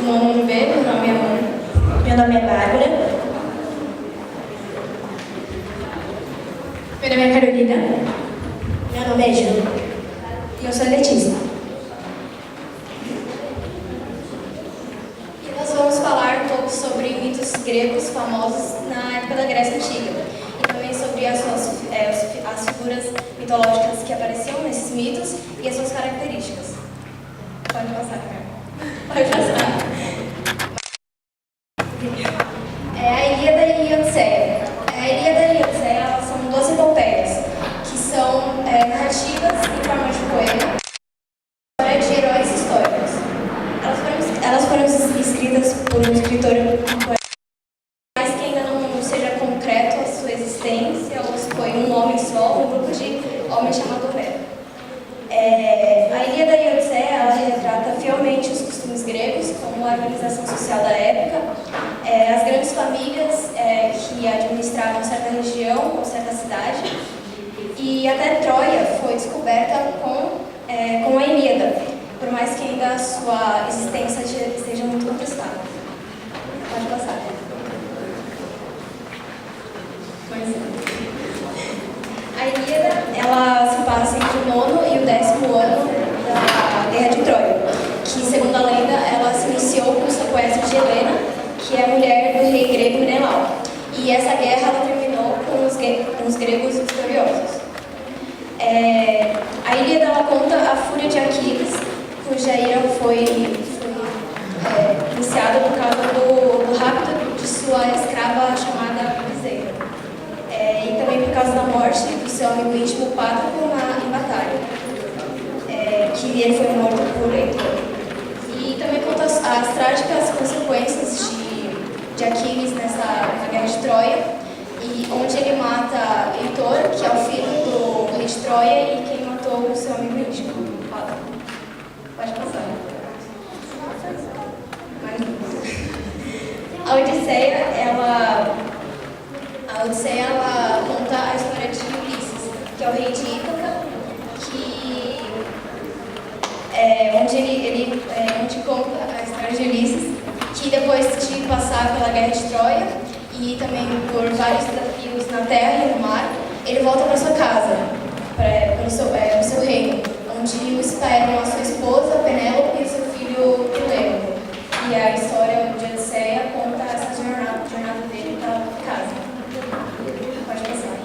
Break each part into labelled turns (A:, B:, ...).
A: do nono B, meu nome é Ana.
B: Meu nome é Bárbara.
A: Meu nome é Carolina.
B: Meu nome é Ju.
A: E eu sou a Letícia. E nós vamos falar um pouco sobre mitos gregos famosos na época da Grécia Antiga. E também sobre as figuras mitológicas que apareciam nesses mitos e as suas características. Pode passar, cara. Pode passar. A Ilíada e a Odisseia. A Ilíada e a Odisseia elas são 12 epopeias, que são narrativas em forma de poema, de heróis históricos. Elas foram escritas por um escritor, mas que ainda não seja concreto a sua existência, ou se foi um homem só, um grupo de homens chamado Homero. A Ilíada e a Odisseia ela retrata fielmente os costumes gregos, como a organização social da época, as grandes famílias que administravam certa região ou certa cidade, e até Troia foi descoberta com a Ilíada, por mais que ainda a sua existência esteja muito contestada. Pode passar. A Ilíada ela se passa entre o 9º e o 10º ano da Guerra de Troia, que, segundo a lenda, ela se iniciou com o sequestro de Helena, que é a mulher do rei grego Menelau. E essa guerra ela terminou com os gregos vitoriosos. A Ilíada ela conta a fúria de Aquiles, cuja ira foi iniciada por causa do rapto de sua escrava chamada Briseida. E também por causa da morte do seu amigo íntimo Pátroclo em batalha, que ele foi morto por Heitor. E também conta as trágicas consequências de Aquiles na guerra de Troia, e onde ele mata Heitor, que é o filho do rei de Troia e quem matou o seu amigo íntimo, Pátroclo. Pode passar. A Odisseia ela conta a história de Ulisses, que é o rei de Ítaca, onde conta a história de Ulisses, que depois de passar pela guerra de Troia e também por vários desafios na terra e no mar, ele volta para sua casa, para o seu reino, onde o esperam a sua esposa Penélope e o seu filho Telêmaco. E a história de Odisseia conta essa jornada dele para casa. Pode passar.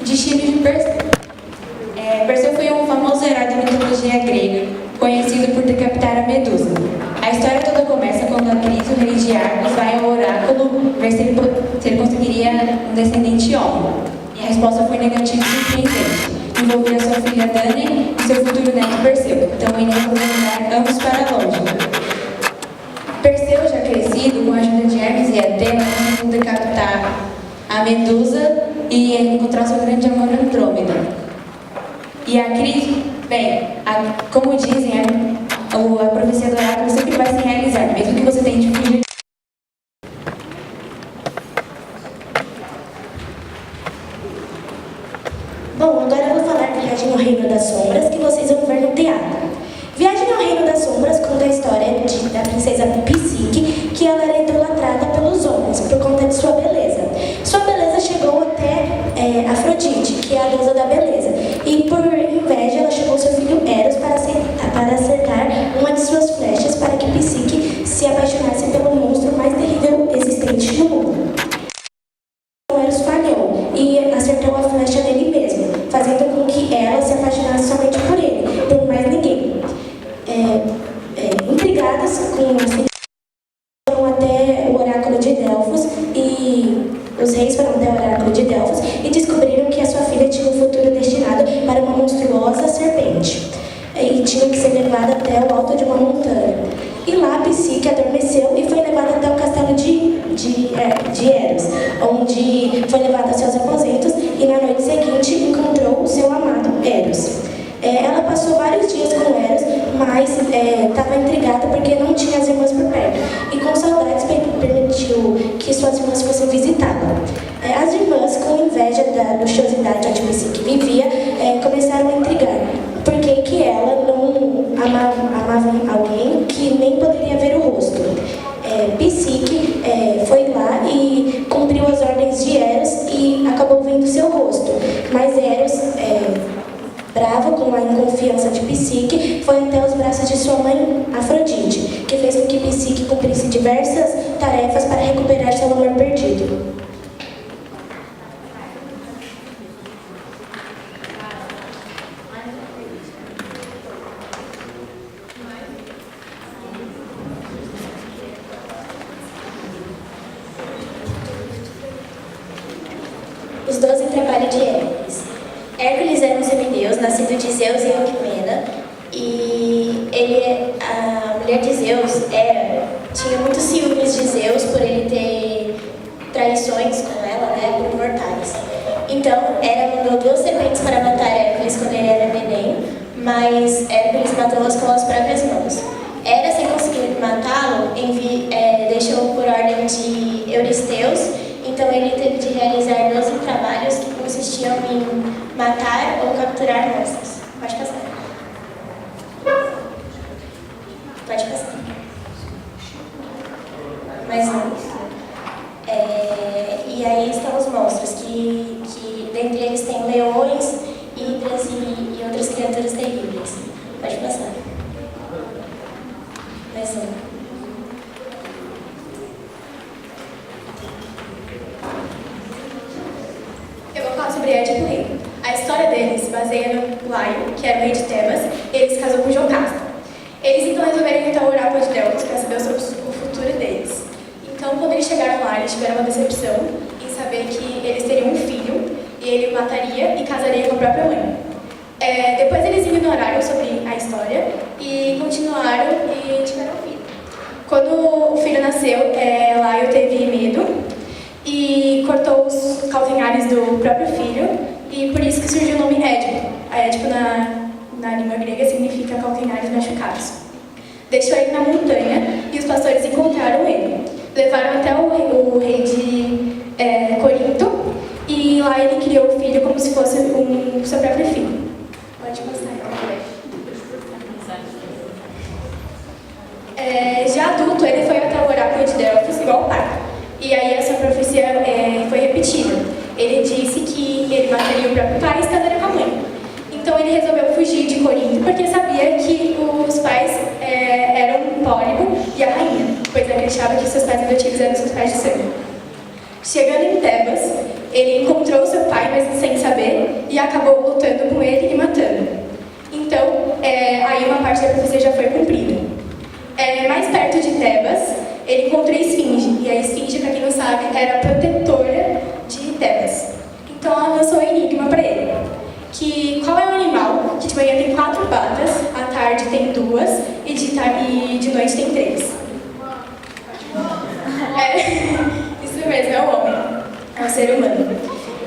C: Destino de Perseu. Perseu foi um famoso herói da mitologia grega, conhecido por decapitar a Medusa. A história toda começa quando Acriso, o rei de Argos, vai ao oráculo ver se ele conseguiria um descendente homem. E a resposta foi negativa e surpreendente. Envolvia sua filha Dânia e seu futuro neto Perseu, então iriam mandar ambos para longe. Perseu, já crescido, com a ajuda de Hermes e Atena, conseguiu decapitar a Medusa e encontrar seu grande amor Andrômeda. E a Acriso, como dizem, a profecia do oráculo sempre vai se realizar, mesmo que você tente fugir.
B: Bom, agora eu vou falar de Viagem ao Reino das Sombras, que vocês vão ver no teatro. Viagem ao Reino das Sombras conta a história da princesa Psique, que ela era idolatrada pelos homens por conta de sua beleza. Sua beleza chegou até Afrodite, que é a deusa da beleza, e por inveja ela chamou seu filho Eros para acertar uma de suas flechas para que Psique se apaixonasse pelo monstro mais terrível existente no mundo. Eros falhou e acertou a flecha nele mesmo, fazendo com que ela se apaixonasse somente por ele, por mais ninguém. Intrigadas com as foram até o oráculo de Delfos e os reis foram até o oráculo de Delfos e descobriram que a sua filha tinha um futuro destinado para uma monstruosa serpente e tinha que ser levada até o alto de uma montanha. E lá Psique adormeceu e foi levada até o castelo de Eros, onde foi levada a seus aposentos e na noite seguinte encontrou o seu amado Eros. Ela passou vários dias com Eros, mas estava intrigada porque não tinha as irmãs por perto. E com saudades permitiu que suas irmãs fossem visitá-la. As irmãs, com inveja da luxuosidade onde Psique vivia, começaram a intrigar. Por que ela não amava alguém que nem poderia ver o rosto? Psique foi lá e cumpriu as ordens de Eros e acabou vendo seu rosto. Mas Eros, bravo com a inconfiança de Psique, foi até os braços de sua mãe Afrodite, que fez com que Psique cumprisse diversas tarefas para recuperar seu amor perdido. Os 12 trabalhos de Hércules. Hércules era um semideus, nascido de Zeus e Alcmena, e a mulher de Zeus tinha muitos ciúmes de Zeus por ele ter traições com ela, né, por mortais. Então, Hera mandou 2 serpentes para matar Hércules quando ele era neném, mas Hércules matou-as com as próprias mãos. Hera, sem conseguir matá-lo, deixou por ordem de Euristeus. Então ele teve de realizar 12 trabalhos que consistiam em matar ou capturar monstros. Pode passar. Pode passar. Mais um. E aí estão os monstros, que dentre eles tem leões, hidras e outras criaturas terríveis. Pode passar. Mais um.
A: Sobre Édipo Rei. A história dele se baseia no Laio, que era o rei de Tebas, e ele se casou com Jocasta. Eles então resolveram ir até o oráculo de Delfos para saber sobre o futuro deles. Então, quando eles chegaram lá, eles tiveram uma decepção em saber que eles teriam um filho, e ele o mataria e casaria com a própria mãe. Depois eles ignoraram sobre a história e continuaram e tiveram um filho. Quando o filho nasceu, Laio teve medo e cortou os calcanhares do próprio filho, e por isso que surgiu o nome Édipo. Édipo na língua grega significa calcanhares machucados. Deixou ele na montanha e os pastores encontraram ele. Levaram até o rei de Corinto, e lá ele criou o filho como se fosse seu próprio filho. Pode passar, já adulto, ele foi até o oráculo de Delfos, igual o pai. E aí essa profecia foi repetida. Ele disse que ele mataria o próprio pai e se casaria com a mãe. Então ele resolveu fugir de Corinto porque sabia que os pais eram Pólibo e a rainha, pois acreditava que seus pais adotivos eram seus pais de sangue. Chegando em Tebas, ele encontrou seu pai, mas sem saber, e acabou lutando com ele e matando. Então, aí uma parte da profecia já foi cumprida. Mais perto de Tebas, ele encontrou a Esfinge, e a Esfinge, para quem não sabe, era a protetora de Tebas. Então ela lançou um enigma para ele, que qual é o animal que de manhã tem 4 patas, à tarde tem 2 e de noite tem 3? Isso mesmo, é o homem, é o ser humano.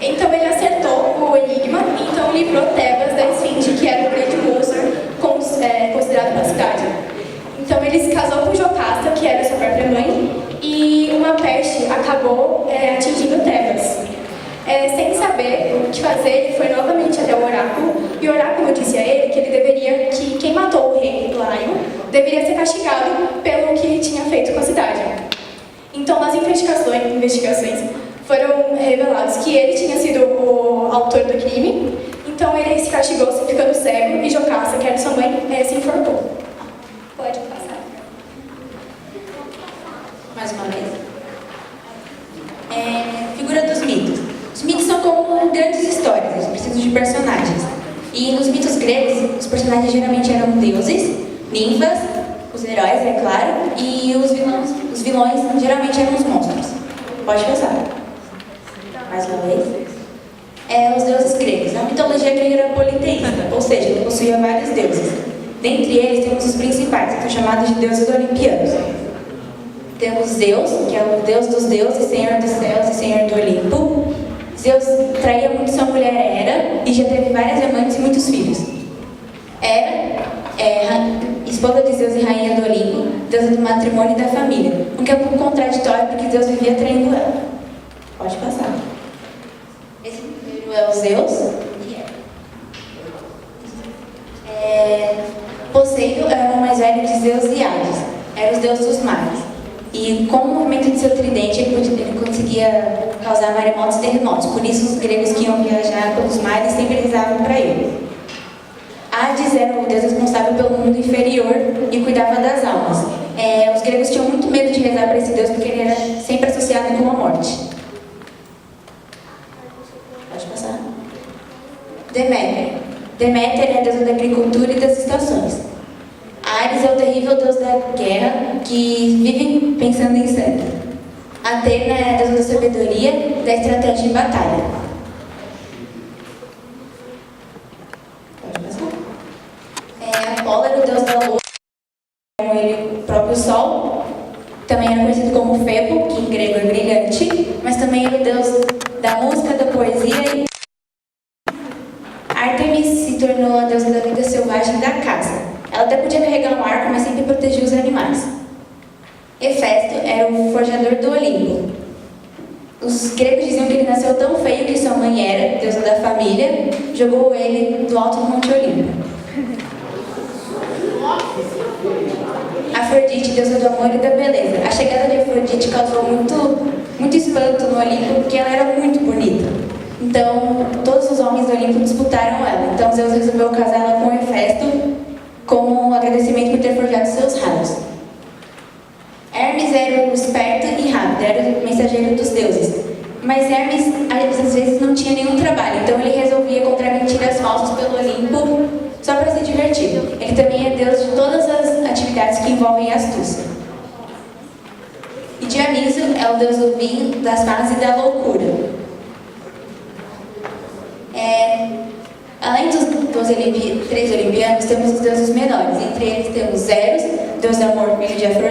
A: Então ele acertou o enigma e então livrou Tebas da Esfinge, que era um grande monstro considerado pela cidade. Então ele se casou com Jocasta, que era sua própria mãe, e uma peste acabou atingindo Tebas. Sem saber o que fazer, ele foi novamente até o oráculo, e o oráculo disse a ele que quem matou o rei Laio deveria ser castigado pelo que tinha feito com a cidade. Então nas investigações foram revelados que ele tinha sido o autor do crime, então ele se castigou ficando cego, e Jocasta, que era sua mãe, se enforcou. Pode passar.
C: Mais uma vez. Figura dos mitos. Os mitos são como grandes histórias, eles precisam de personagens. E nos mitos gregos, os personagens geralmente eram deuses, ninfas, os heróis, é claro, e os vilões geralmente eram os monstros. Pode passar. Mais uma vez. Os deuses gregos. A mitologia grega era politeísta, ou seja, ele possuía vários deuses. Dentre eles temos os principais, que são chamados de deuses olimpianos. Temos Zeus, que é o deus dos deuses, senhor dos céus e senhor do Olimpo. Zeus traía muito sua mulher Hera e já teve várias amantes e muitos filhos. Hera esposa de Zeus e rainha do Olimpo, deusa do matrimônio e da família, o que é um pouco contraditório porque Zeus vivia traindo ela. Pode passar. Esse Rio é o Zeus. Poseidon era o irmão mais velho de Zeus e Hades. Era os deuses dos mares. E com o movimento de seu tridente, ele conseguia causar maremotos e terremotos. Por isso, os gregos que iam viajar pelos mares sempre rezavam para ele. Hades era o deus responsável pelo mundo inferior e cuidava das almas. Os gregos tinham muito medo de rezar para esse deus porque ele era sempre associado com a morte. Pode passar. Deméter é a deusa da agricultura e das estações. Ares é o terrível deus da guerra que vive pensando em sangue. Atena é a deusa da sabedoria e da estratégia em batalha. Pode passar. Apolo era o deus da lua, ele o próprio sol. Também era conhecido como Febo, que em grego é brilhante, mas também era o deus da música, da poesia e Ártemis se tornou a deusa da vida selvagem e da caça. Ela até podia carregar um arco, mas sempre protegia os animais. Hefesto era o forjador do Olimpo. Os gregos diziam que ele nasceu tão feio que sua mãe Hera, deusa da família, jogou ele do alto do Monte Olimpo. Afrodite, deusa do amor e da beleza. A chegada de Afrodite causou muito espanto no Olimpo, porque ela era muito bonita. Então, todos os homens do Olimpo disputaram ela. Então, Zeus resolveu casá-la com Hefesto como agradecimento por ter forjado seus raios. Hermes era o esperto e rápido, era o mensageiro dos deuses. Mas Hermes, às vezes, não tinha nenhum trabalho, então ele resolvia contar mentiras falsas pelo Olimpo só para se divertir. Ele também é deus de todas as atividades que envolvem astúcia. E Dioniso é o deus do vinho, das farras e da loucura. Além dos 3 olimpianos, temos os deuses menores. Entre eles temos Zeus, deus do amor, filho de Afrodite.